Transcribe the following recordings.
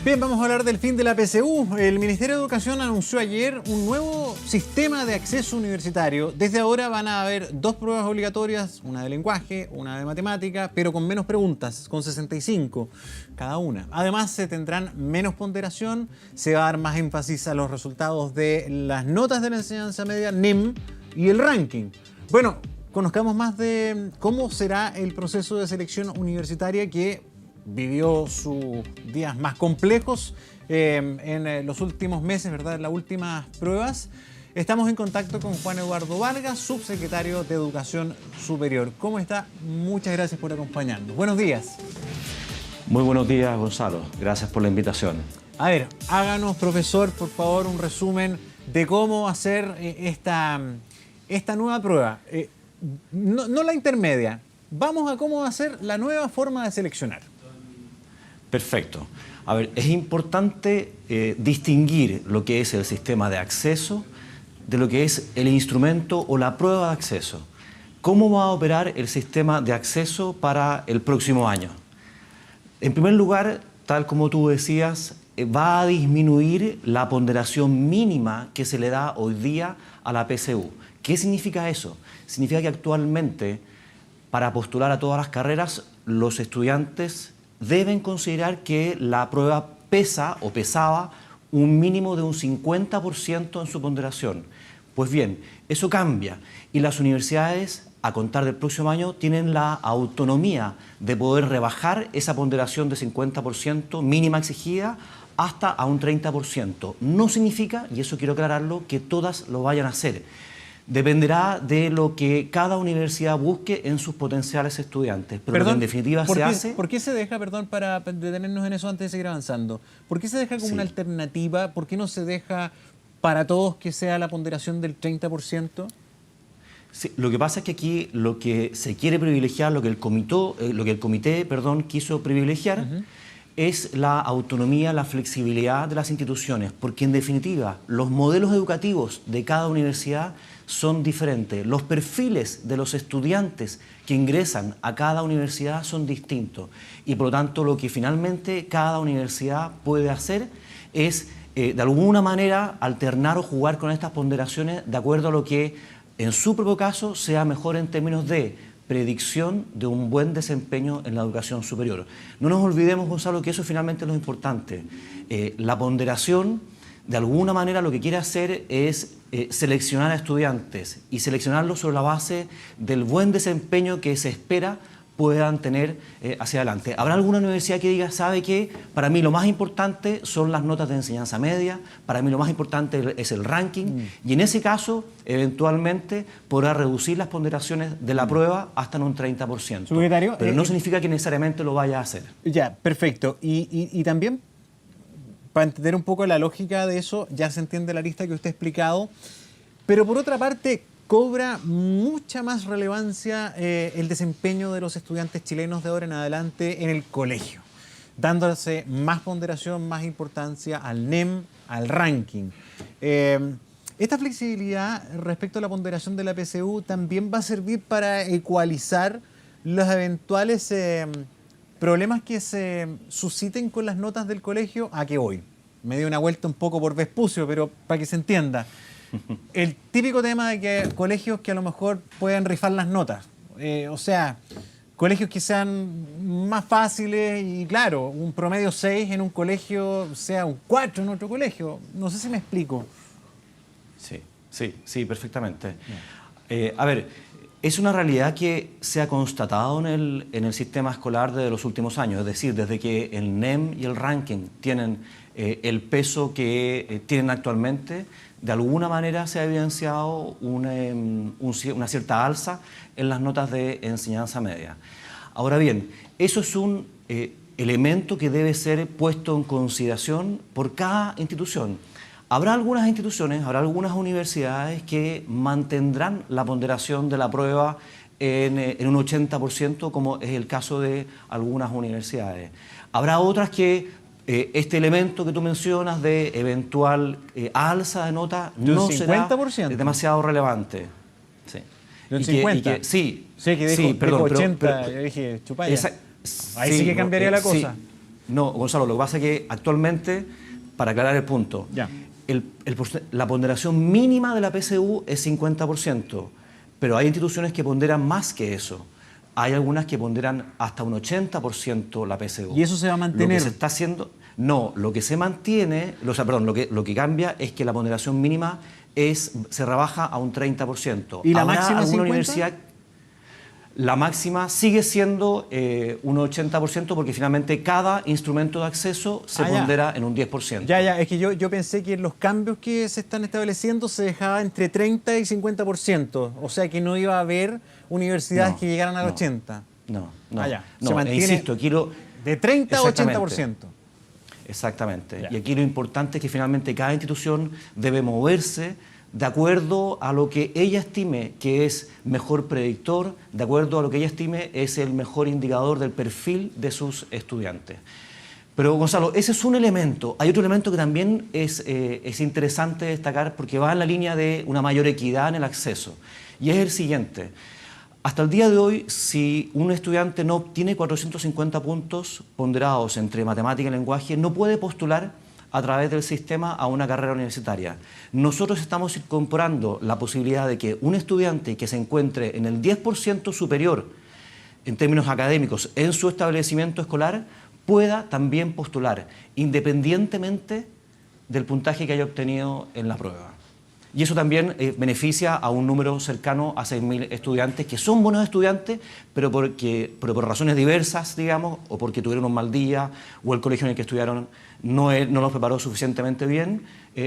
Bien, vamos a hablar del fin de la PSU. El Ministerio de Educación anunció ayer un nuevo sistema de acceso universitario. Desde ahora van a haber 2 pruebas obligatorias, una de lenguaje, una de matemática, pero con menos preguntas, con 65 cada una. Además, se tendrán menos ponderación, se va a dar más énfasis a los resultados de las notas de la enseñanza media, NEM, y el ranking. Bueno, conozcamos más de cómo será el proceso de selección universitaria que vivió sus días más complejos en los últimos meses, ¿verdad? En las últimas pruebas. Estamos en contacto con Juan Eduardo Vargas, subsecretario de Educación Superior. ¿Cómo está? Muchas gracias por acompañarnos. Buenos días. Muy buenos días, Gonzalo. Gracias por la invitación. A ver, háganos, profesor, por favor, un resumen de cómo hacer esta nueva prueba. No la intermedia. Vamos a cómo hacer la nueva forma de seleccionar. Perfecto. A ver, es importante distinguir lo que es el sistema de acceso de lo que es el instrumento o la prueba de acceso. ¿Cómo va a operar el sistema de acceso para el próximo año? En primer lugar, tal como tú decías, va a disminuir la ponderación mínima que se le da hoy día a la PSU. ¿Qué significa eso? Significa que actualmente, para postular a todas las carreras, los estudiantes deben considerar que la prueba pesa o pesaba un mínimo de un 50% en su ponderación. Pues bien, eso cambia y las universidades, a contar del próximo año, tienen la autonomía de poder rebajar esa ponderación de 50% mínima exigida hasta a un 30%. No significa, y eso quiero aclararlo, que todas lo vayan a hacer. Dependerá de lo que cada universidad busque en sus potenciales estudiantes. Pero lo que en definitiva se hace... ¿Por qué se deja, perdón, para detenernos en eso antes de seguir avanzando? ¿Por qué se deja como una alternativa? ¿Por qué no se deja para todos que sea la ponderación del 30%? Sí, lo que pasa es que aquí lo que se quiere privilegiar, lo que el comité quiso privilegiar, es la autonomía, la flexibilidad de las instituciones, porque en definitiva los modelos educativos de cada universidad son diferentes, los perfiles de los estudiantes que ingresan a cada universidad son distintos y por lo tanto lo que finalmente cada universidad puede hacer es de alguna manera alternar o jugar con estas ponderaciones de acuerdo a lo que en su propio caso sea mejor en términos de predicción de un buen desempeño en la educación superior. No nos olvidemos, Gonzalo, que eso finalmente es lo importante. La ponderación, de alguna manera, lo que quiere hacer es seleccionar a estudiantes y seleccionarlos sobre la base del buen desempeño que se espera puedan tener hacia adelante. Habrá alguna universidad que diga, ¿sabe qué? Para mí lo más importante son las notas de enseñanza media, para mí lo más importante es el ranking, y en ese caso, eventualmente, podrá reducir las ponderaciones de la prueba hasta en un 30%. Secretario, pero no significa que necesariamente lo vaya a hacer. Ya, perfecto. Y también, para entender un poco la lógica de eso, ya se entiende la lista que usted ha explicado, pero por otra parte, cobra mucha más relevancia el desempeño de los estudiantes chilenos de ahora en adelante en el colegio, dándose más ponderación, más importancia al NEM, al ranking. Esta flexibilidad respecto a la ponderación de la PSU también va a servir para ecualizar los eventuales problemas que se susciten con las notas del colegio. ¿A qué voy? Me dio una vuelta un poco por Vespucio, pero para que se entienda. El típico tema de que colegios que a lo mejor pueden rifar las notas, o sea, colegios que sean más fáciles y claro, un promedio 6 en un colegio sea un 4 en otro colegio. No sé si me explico. Sí, perfectamente. A ver, es una realidad que se ha constatado en el sistema escolar de los últimos años, es decir, desde que el NEM y el ranking tienen el peso que tienen actualmente. De alguna manera se ha evidenciado una cierta alza en las notas de enseñanza media. Ahora bien, eso es un elemento que debe ser puesto en consideración por cada institución. Habrá algunas instituciones, habrá algunas universidades que mantendrán la ponderación de la prueba en un 80%, como es el caso de algunas universidades. Habrá otras que este elemento que tú mencionas de eventual alza de nota no será demasiado relevante. Sí. ¿De un 50%? Sí, que dijo 80, yo dije, chupalla. Ahí sí que cambiaría la cosa. No, Gonzalo, lo que pasa es que actualmente, para aclarar el punto, Ya. la ponderación mínima de la PSU es 50%, pero hay instituciones que ponderan más que eso. Hay algunas que ponderan hasta un 80% la PSU. ¿Y eso se va a mantener? Lo que se está haciendo... No, lo que se mantiene, lo que cambia es que la ponderación mínima se rebaja a un 30%. ¿Y la Habrá máxima alguna 50%? universidad... La máxima sigue siendo un 80% porque finalmente cada instrumento de acceso se pondera en un 10%. Ya, es que yo pensé que los cambios que se están estableciendo se dejaba entre 30 y 50%, o sea que no iba a haber universidades que llegaran al 80%. No. Se mantiene insisto, aquí de 30 a Exactamente. 80%. Exactamente. Ya. Y aquí lo importante es que finalmente cada institución debe moverse de acuerdo a lo que ella estime que es mejor predictor, de acuerdo a lo que ella estime es el mejor indicador del perfil de sus estudiantes. Pero Gonzalo, ese es un elemento. Hay otro elemento que también es interesante destacar porque va en la línea de una mayor equidad en el acceso. Y es el siguiente. Hasta el día de hoy, si un estudiante no obtiene 450 puntos ponderados entre matemática y lenguaje, no puede postular a través del sistema a una carrera universitaria. Nosotros estamos incorporando la posibilidad de que un estudiante que se encuentre en el 10% superior en términos académicos en su establecimiento escolar pueda también postular, independientemente del puntaje que haya obtenido en la prueba. Y eso también beneficia a un número cercano a 6.000 estudiantes, que son buenos estudiantes, pero por razones diversas, digamos, o porque tuvieron un mal día, o el colegio en el que estudiaron no los preparó suficientemente bien,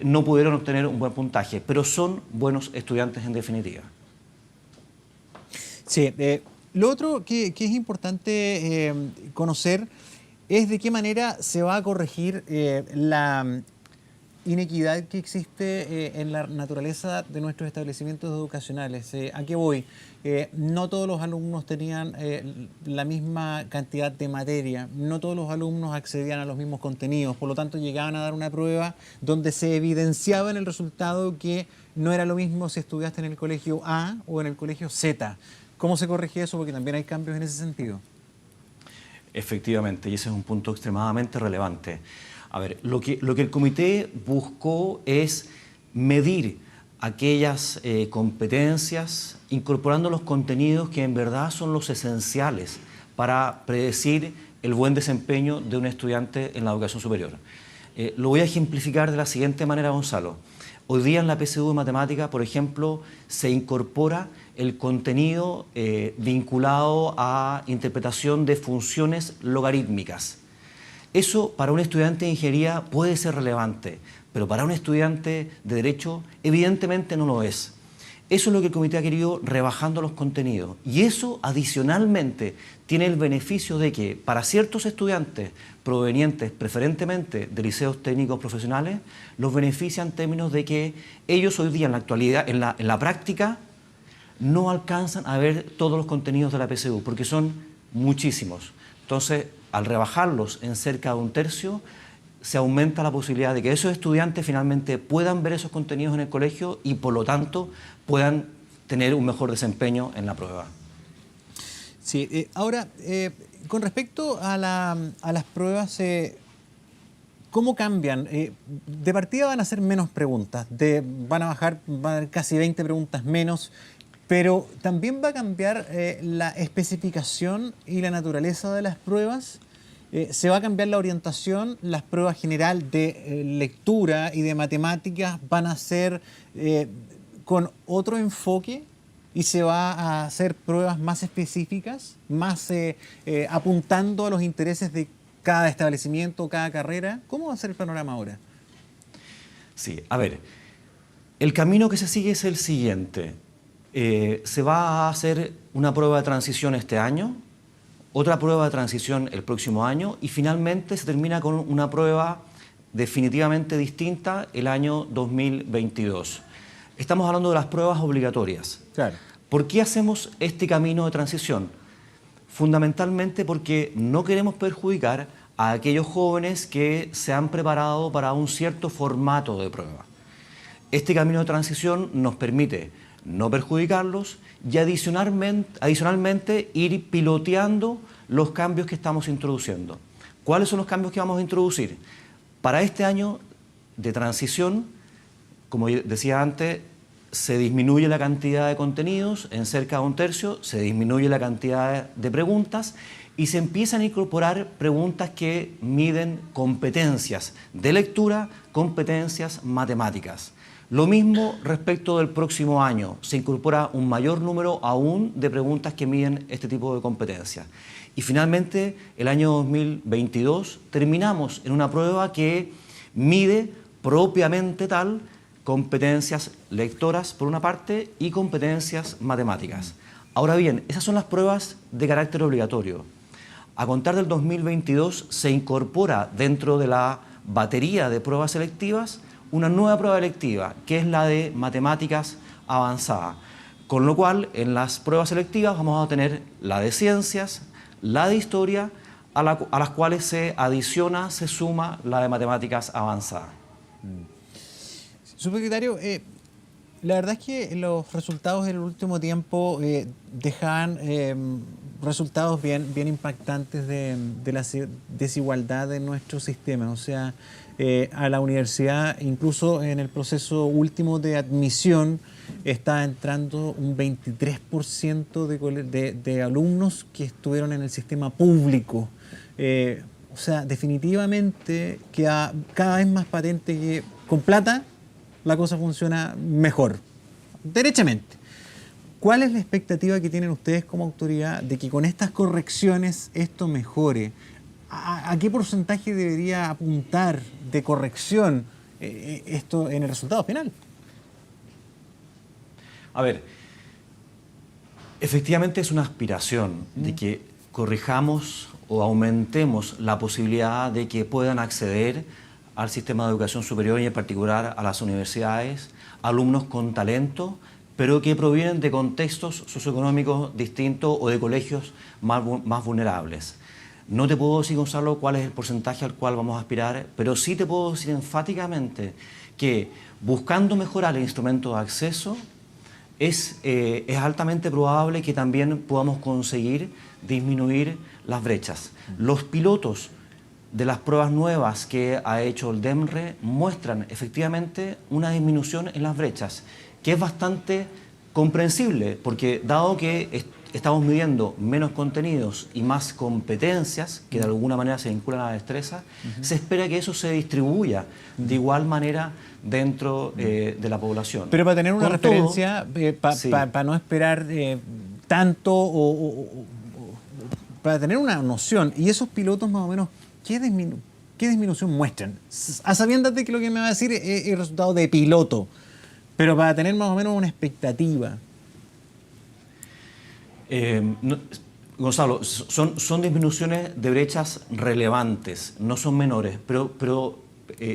no pudieron obtener un buen puntaje, pero son buenos estudiantes en definitiva. Sí, lo otro que es importante conocer es de qué manera se va a corregir la inequidad que existe en la naturaleza de nuestros establecimientos educacionales. ¿A qué voy? No todos los alumnos tenían la misma cantidad de materia, no todos los alumnos accedían a los mismos contenidos, por lo tanto llegaban a dar una prueba donde se evidenciaba en el resultado que no era lo mismo si estudiaste en el colegio A o en el colegio Z. ¿Cómo se corrige eso? Porque también hay cambios en ese sentido. Efectivamente, y ese es un punto extremadamente relevante. A ver, lo que el comité buscó es medir aquellas competencias, incorporando los contenidos que en verdad son los esenciales para predecir el buen desempeño de un estudiante en la educación superior. Lo voy a ejemplificar de la siguiente manera, Gonzalo. Hoy día en la PSU de Matemática, por ejemplo, se incorpora el contenido vinculado a interpretación de funciones logarítmicas. Eso para un estudiante de ingeniería puede ser relevante, pero para un estudiante de Derecho evidentemente no lo es. Eso es lo que el comité ha querido, rebajando los contenidos. Y eso adicionalmente tiene el beneficio de que para ciertos estudiantes provenientes preferentemente de liceos técnicos profesionales, los beneficia en términos de que ellos hoy día en la actualidad, en la práctica, no alcanzan a ver todos los contenidos de la PSU, porque son muchísimos. Entonces, al rebajarlos en cerca de un tercio, se aumenta la posibilidad de que esos estudiantes finalmente puedan ver esos contenidos en el colegio y, por lo tanto, puedan tener un mejor desempeño en la prueba. Sí, ahora, con respecto a las pruebas, ¿cómo cambian? De partida van a ser menos preguntas, van a haber casi 20 preguntas menos, pero también va a cambiar la especificación y la naturaleza de las pruebas. Se va a cambiar la orientación, las pruebas general de lectura y de matemáticas van a ser con otro enfoque y se va a hacer pruebas más específicas, más apuntando a los intereses de cada establecimiento, cada carrera. ¿Cómo va a ser el panorama ahora? Sí, a ver, el camino que se sigue es el siguiente. Se va a hacer una prueba de transición este año, otra prueba de transición el próximo año y finalmente se termina con una prueba definitivamente distinta el año 2022. Estamos hablando de las pruebas obligatorias. Claro. ¿Por qué hacemos este camino de transición? Fundamentalmente porque no queremos perjudicar a aquellos jóvenes que se han preparado para un cierto formato de prueba. Este camino de transición nos permite no perjudicarlos y adicionalmente ir piloteando los cambios que estamos introduciendo. ¿Cuáles son los cambios que vamos a introducir? Para este año de transición, como decía antes, se disminuye la cantidad de contenidos en cerca de un tercio, se disminuye la cantidad de preguntas y se empiezan a incorporar preguntas que miden competencias de lectura, competencias matemáticas. Lo mismo respecto del próximo año, se incorpora un mayor número aún de preguntas que miden este tipo de competencias. Y finalmente, el año 2022 terminamos en una prueba que mide propiamente tal competencias lectoras por una parte y competencias matemáticas. Ahora bien, esas son las pruebas de carácter obligatorio. A contar del 2022 se incorpora dentro de la batería de pruebas selectivas una nueva prueba electiva, que es la de matemáticas avanzada. Con lo cual, en las pruebas selectivas vamos a tener la de ciencias, la de historia, a las cuales se adiciona, se suma la de matemáticas avanzada. Subsecretario, la verdad es que los resultados del último tiempo dejan resultados bien impactantes de la desigualdad de nuestro sistema. O sea, a la universidad, incluso en el proceso último de admisión, está entrando un 23% de alumnos que estuvieron en el sistema público. O sea, definitivamente queda cada vez más patente que con plata la cosa funciona mejor, derechamente. ¿Cuál es la expectativa que tienen ustedes como autoridad de que con estas correcciones esto mejore? ¿A qué porcentaje debería apuntar de corrección esto en el resultado final? A ver, efectivamente es una aspiración de que corrijamos o aumentemos la posibilidad de que puedan acceder al sistema de educación superior y en particular a las universidades, alumnos con talento, pero que provienen de contextos socioeconómicos distintos o de colegios más vulnerables. No te puedo decir, Gonzalo, cuál es el porcentaje al cual vamos a aspirar, pero sí te puedo decir enfáticamente que buscando mejorar el instrumento de acceso, es altamente probable que también podamos conseguir disminuir las brechas. Los pilotos de las pruebas nuevas que ha hecho el DEMRE muestran efectivamente una disminución en las brechas, que es bastante comprensible, porque dado que estamos midiendo menos contenidos y más competencias, que de alguna manera se vinculan a la destreza, se espera que eso se distribuya de igual manera dentro de la población. Pero para tener una Con referencia, sí. para no esperar tanto para tener una noción, y esos pilotos más o menos, ¿qué disminución muestran? A sabiendas de que lo que me va a decir es el resultado de piloto, pero para tener más o menos una expectativa. Gonzalo, son disminuciones de brechas relevantes, no son menores, pero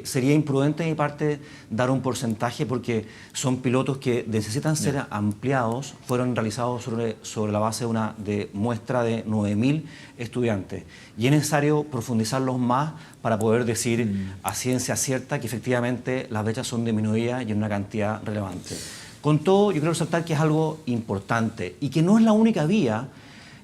sería imprudente de mi parte dar un porcentaje porque son pilotos que necesitan ser ampliados, fueron realizados sobre la base de una muestra de 9.000 estudiantes y es necesario profundizarlos más para poder decir a ciencia cierta que efectivamente las brechas son disminuidas y en una cantidad relevante. Con todo, yo quiero resaltar que es algo importante y que no es la única vía,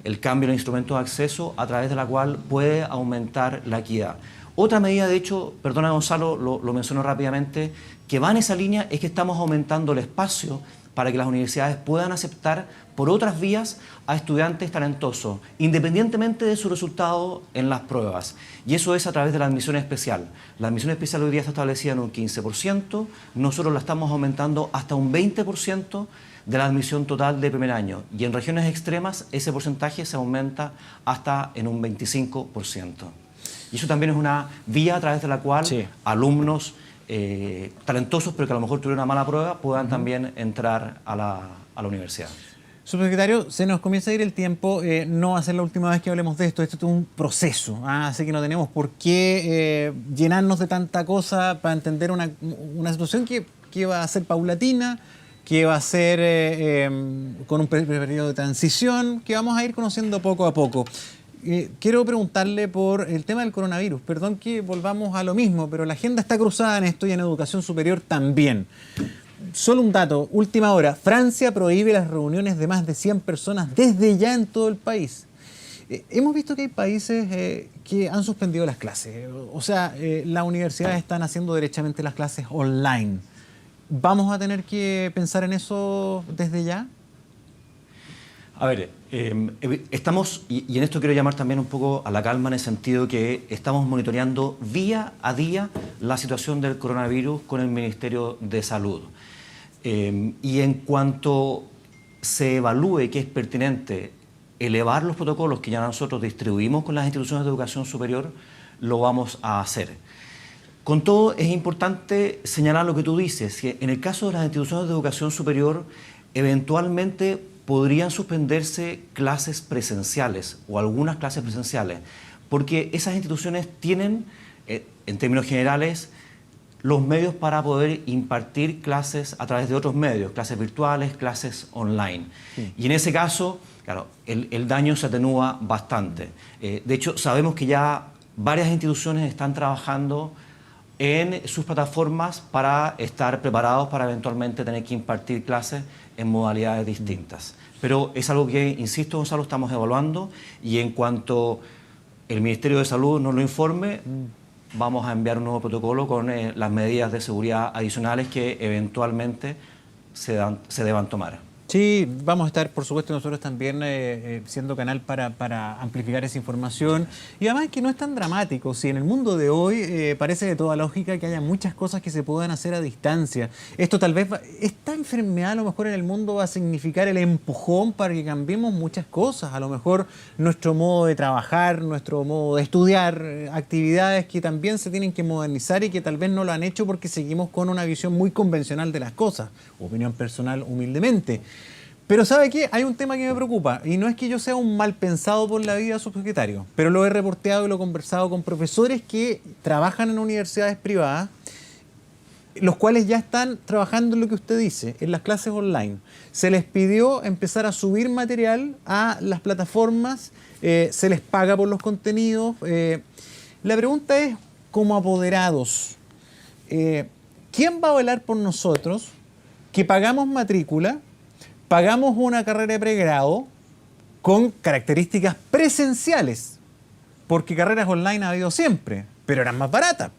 el cambio en el instrumento de acceso a través de la cual puede aumentar la equidad. Otra medida, de hecho, perdona Gonzalo, lo menciono rápidamente, que va en esa línea es que estamos aumentando el espacio para que las universidades puedan aceptar por otras vías a estudiantes talentosos, independientemente de su resultado en las pruebas. Y eso es a través de la admisión especial. La admisión especial hoy día está establecida en un 15%, nosotros la estamos aumentando hasta un 20% de la admisión total de primer año. Y en regiones extremas ese porcentaje se aumenta hasta en un 25%. Y eso también es una vía a través de la cual alumnos talentosos, pero que a lo mejor tuvieron una mala prueba, puedan también entrar a la universidad. Subsecretario, se nos comienza a ir el tiempo, no va a ser la última vez que hablemos de esto, esto es un proceso, así que no tenemos por qué llenarnos de tanta cosa para entender una situación que va a ser paulatina, que va a ser con un periodo de transición, que vamos a ir conociendo poco a poco. Quiero preguntarle por el tema del coronavirus. Perdón que volvamos a lo mismo, pero la agenda está cruzada en esto y en educación superior también. Solo un dato, última hora. Francia prohíbe las reuniones de más de 100 personas desde ya en todo el país. Hemos visto que hay países que han suspendido las clases. O sea, las universidades están haciendo derechamente las clases online. ¿Vamos a tener que pensar en eso desde ya? A ver, estamos, y en esto quiero llamar también un poco a la calma en el sentido que estamos monitoreando día a día la situación del coronavirus con el Ministerio de Salud. Y en cuanto se evalúe que es pertinente elevar los protocolos que ya nosotros distribuimos con las instituciones de educación superior, lo vamos a hacer. Con todo, es importante señalar lo que tú dices, que en el caso de las instituciones de educación superior, eventualmente podrían suspenderse clases presenciales o algunas clases presenciales, porque esas instituciones tienen, en términos generales, los medios para poder impartir clases a través de otros medios, clases virtuales, clases online. Sí. Y en ese caso, claro, el daño se atenúa bastante. De hecho, sabemos que ya varias instituciones están trabajando en sus plataformas para estar preparados para eventualmente tener que impartir clases en modalidades distintas. Pero es algo que, insisto, Gonzalo, estamos evaluando y en cuanto el Ministerio de Salud nos lo informe, vamos a enviar un nuevo protocolo con las medidas de seguridad adicionales que eventualmente se deban tomar. Sí, vamos a estar, por supuesto, nosotros también siendo canal para amplificar esa información. Y además que no es tan dramático. Si en el mundo de hoy parece de toda lógica que haya muchas cosas que se puedan hacer a distancia. Esto tal vez, esta enfermedad a lo mejor en el mundo va a significar el empujón para que cambiemos muchas cosas. A lo mejor nuestro modo de trabajar, nuestro modo de estudiar, actividades que también se tienen que modernizar y que tal vez no lo han hecho porque seguimos con una visión muy convencional de las cosas. Opinión personal, humildemente. Pero ¿sabe qué? Hay un tema que me preocupa y no es que yo sea un mal pensado por la vida, subsecretario, pero lo he reporteado y lo he conversado con profesores que trabajan en universidades privadas, los cuales ya están trabajando en lo que usted dice, en las clases online. Se les pidió empezar a subir material a las plataformas, se les paga por los contenidos. La pregunta es, como apoderados, ¿quién va a velar por nosotros que pagamos matrícula? Pagamos una carrera de pregrado con características presenciales, porque carreras online ha habido siempre, pero eran más baratas.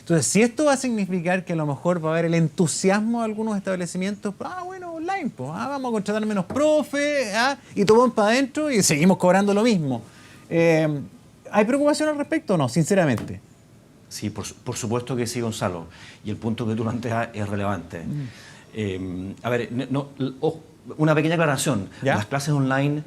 Entonces, si esto va a significar que a lo mejor va a haber el entusiasmo de algunos establecimientos, bueno, online, pues, vamos a contratar menos profe, y todo van para adentro y seguimos cobrando lo mismo. ¿Hay preocupación al respecto o no, sinceramente? Sí, por supuesto que sí, Gonzalo, y el punto que tú planteas es relevante. A ver, una pequeña aclaración. ¿Ya? Las clases online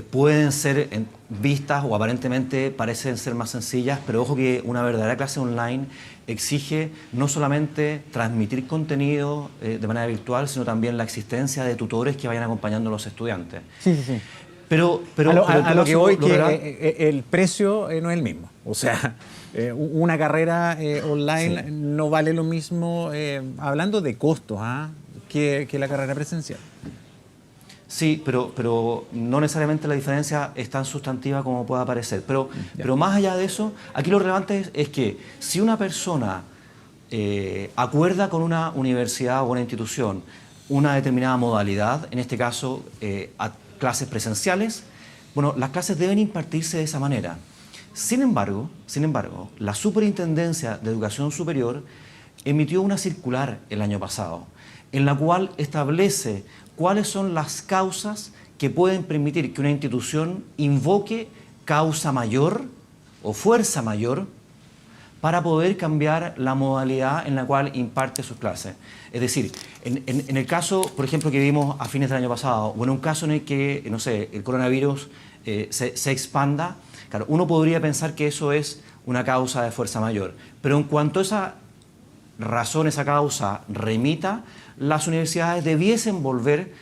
pueden ser vistas o aparentemente parecen ser más sencillas, pero ojo que una verdadera clase online exige no solamente transmitir contenido de manera virtual, sino también la existencia de tutores que vayan acompañando a los estudiantes. Sí, sí, sí. Pero a lo que voy, que el precio no es el mismo. O sea, una carrera online sí, no vale lo mismo, hablando de costos, que la carrera presencial. Sí, pero no necesariamente la diferencia es tan sustantiva como pueda parecer. Pero más allá de eso, aquí lo relevante es que si una persona acuerda con una universidad o una institución una determinada modalidad, en este caso a clases presenciales, bueno, las clases deben impartirse de esa manera. Sin embargo, la Superintendencia de Educación Superior emitió una circular el año pasado, en la cual establece cuáles son las causas que pueden permitir que una institución invoque causa mayor o fuerza mayor para poder cambiar la modalidad en la cual imparte sus clases. Es decir, en el caso, por ejemplo, que vimos a fines del año pasado, o en un caso en el que, no sé, el coronavirus se expanda, claro, uno podría pensar que eso es una causa de fuerza mayor. Pero en cuanto a esa razón, esa causa remita, las universidades debiesen volver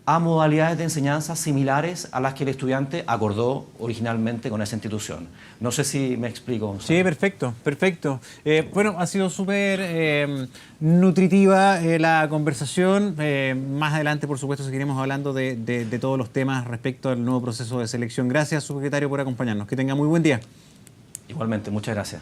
a modalidades de enseñanza similares a las que el estudiante acordó originalmente con esa institución. No sé si me explico, Gonzalo. Sí, perfecto, perfecto. Bueno, ha sido súper nutritiva la conversación. Más adelante, por supuesto, seguiremos hablando de todos los temas respecto al nuevo proceso de selección. Gracias, subsecretario, por acompañarnos. Que tenga muy buen día. Igualmente, muchas gracias.